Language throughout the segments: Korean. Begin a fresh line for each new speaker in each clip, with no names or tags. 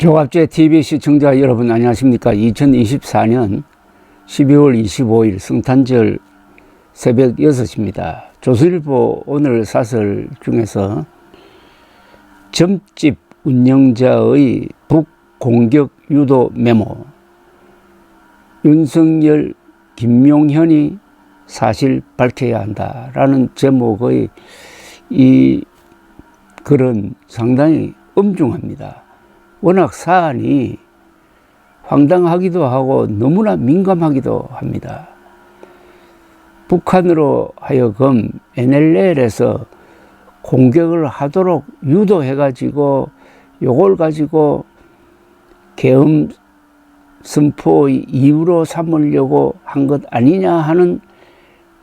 조갑제 TV 시청자 여러분 안녕하십니까. 2024년 12월 25일 성탄절 새벽 6시입니다. 조선일보 오늘 사설 중에서 점집 운영자의 북공격 유도 메모, 윤석열, 김용현이 사실 밝혀야 한다라는 제목의 이 글은 상당히 엄중합니다. 워낙 사안이 황당하기도 하고 너무나 민감하기도 합니다. 북한으로 하여금 NLL에서 공격을 하도록 유도해가지고 요걸 가지고 계엄 선포의 이유로 삼으려고 한 것 아니냐 하는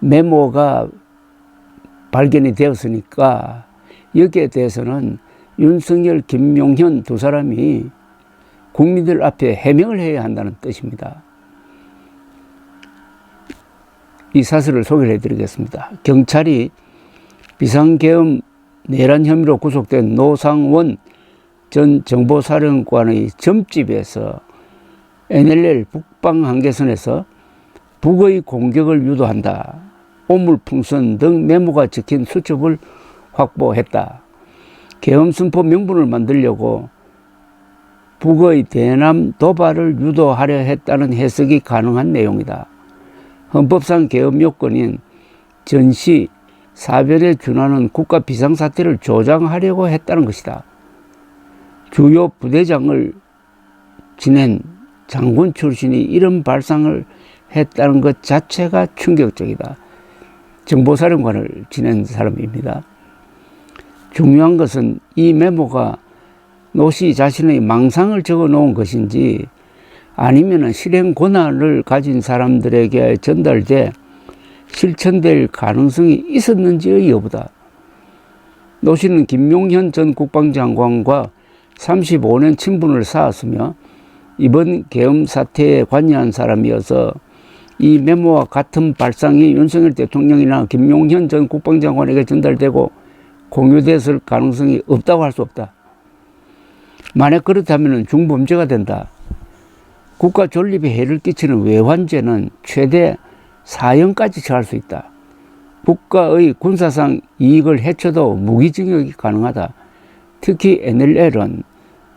메모가 발견이 되었으니까 여기에 대해서는 윤석열, 김용현 두 사람이 국민들 앞에 해명을 해야 한다는 뜻입니다. 이 사실을 소개를 해드리겠습니다. 경찰이 비상계엄 내란 혐의로 구속된 노상원 전 정보사령관의 점집에서 NLL 북방 한계선에서 북의 공격을 유도한다, 오물풍선 등 메모가 적힌 수첩을 확보했다. 계엄 선포 명분을 만들려고 북의 대남 도발을 유도하려 했다는 해석이 가능한 내용이다. 헌법상 계엄 요건인 전시 사변에 준하는 국가 비상사태를 조장하려고 했다는 것이다. 주요 부대장을 지낸 장군 출신이 이런 발상을 했다는 것 자체가 충격적이다. 정보사령관을 지낸 사람입니다. 중요한 것은 이 메모가 노씨 자신의 망상을 적어 놓은 것인지 아니면 실행 권한을 가진 사람들에게 전달돼 실천될 가능성이 있었는지의 여부다. 노씨는 김용현 전 국방장관과 35년 친분을 쌓았으며 이번 계엄 사태에 관여한 사람이어서 이 메모와 같은 발상이 윤석열 대통령이나 김용현 전 국방장관에게 전달되고 공유됐을 가능성이 없다고 할 수 없다. 만약 그렇다면 중범죄가 된다. 국가 존립에 해를 끼치는 외환죄는 최대 4년까지 처할 수 있다. 국가의 군사상 이익을 해쳐도 무기징역이 가능하다. 특히 NLL은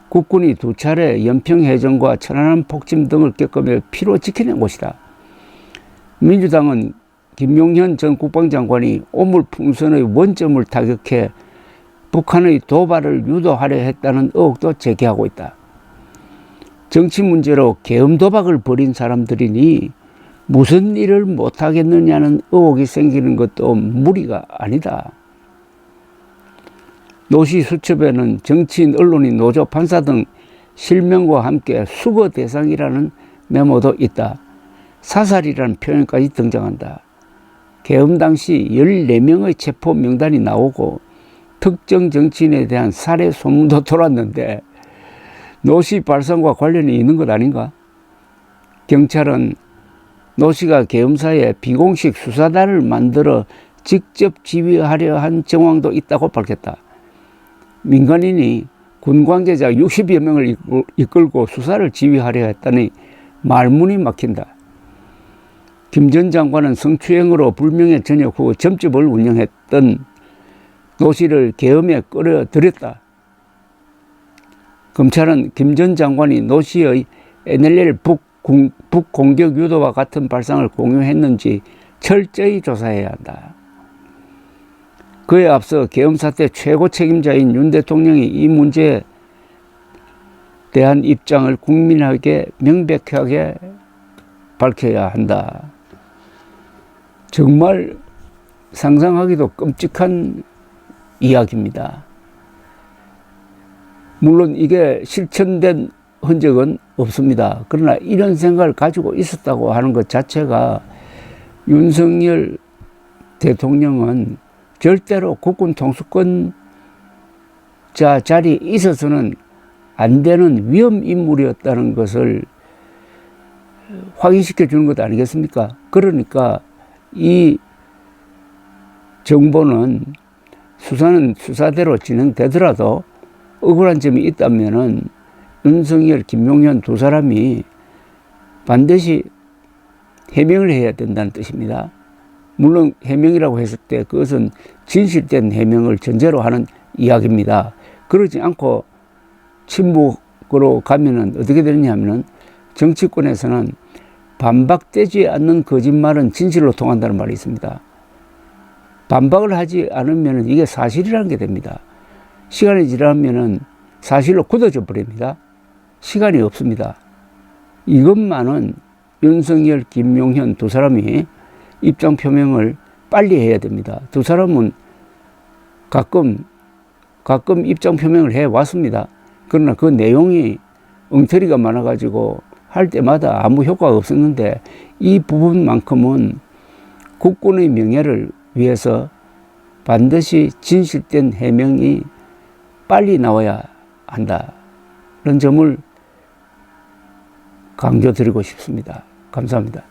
국군이 2차례 연평해전과 천안함 폭침 등을 겪으며 피로 지켜낸 곳이다. 민주당은 김용현 전 국방장관이 오물풍선의 원점을 타격해 북한의 도발을 유도하려 했다는 의혹도 제기하고 있다. 정치 문제로 계엄 도박을 벌인 사람들이니 무슨 일을 못하겠느냐는 의혹이 생기는 것도 무리가 아니다. 노씨 수첩에는 정치인, 언론인, 노조, 판사 등 실명과 함께 수거 대상이라는 메모도 있다. 사살이라는 표현까지 등장한다. 계엄 당시 14명의 체포 명단이 나오고 특정 정치인에 대한 살해 소문도 돌았는데 노씨 발상과 관련이 있는 것 아닌가? 경찰은 노씨가 계엄사에 비공식 수사단을 만들어 직접 지휘하려 한 정황도 있다고 밝혔다. 민간인이 군 관계자 60여 명을 이끌고 수사를 지휘하려 했다니 말문이 막힌다. 김 전 장관은 성추행으로 불명예 전역 후 점집을 운영했던 노씨를 계엄에 끌어들였다. 검찰은 김 전 장관이 노씨의 NLL 북공격 유도와 같은 발상을 공유했는지 철저히 조사해야 한다. 그에 앞서 계엄 사태 최고 책임자인 윤 대통령이 이 문제에 대한 입장을 국민에게 명백하게 밝혀야 한다. 정말 상상하기도 끔찍한 이야기입니다. 물론 이게 실천된 흔적은 없습니다. 그러나 이런 생각을 가지고 있었다고 하는 것 자체가 윤석열 대통령은 절대로 국군 통수권자 자리에 있어서는 안 되는 위험 인물이었다는 것을 확인시켜 주는 것 아니겠습니까? 그러니까 이 정보는 수사는 수사대로 진행되더라도 억울한 점이 있다면은 윤석열, 김용현 두 사람이 반드시 해명을 해야 된다는 뜻입니다. 물론 해명이라고 했을 때 그것은 진실된 해명을 전제로 하는 이야기입니다. 그러지 않고 침묵으로 가면은 어떻게 되느냐 하면은 정치권에서는 반박되지 않는 거짓말은 진실로 통한다는 말이 있습니다. 반박을 하지 않으면 이게 사실이라는 게 됩니다. 시간이 지나면은 사실로 굳어져 버립니다. 시간이 없습니다. 이것만은 윤석열, 김용현 두 사람이 입장 표명을 빨리 해야 됩니다. 두 사람은 가끔 입장 표명을 해 왔습니다. 그러나 그 내용이 엉터리가 많아가지고 할 때마다 아무 효과가 없었는데 이 부분만큼은 국군의 명예를 위해서 반드시 진실된 해명이 빨리 나와야 한다는 점을 강조드리고 싶습니다. 감사합니다.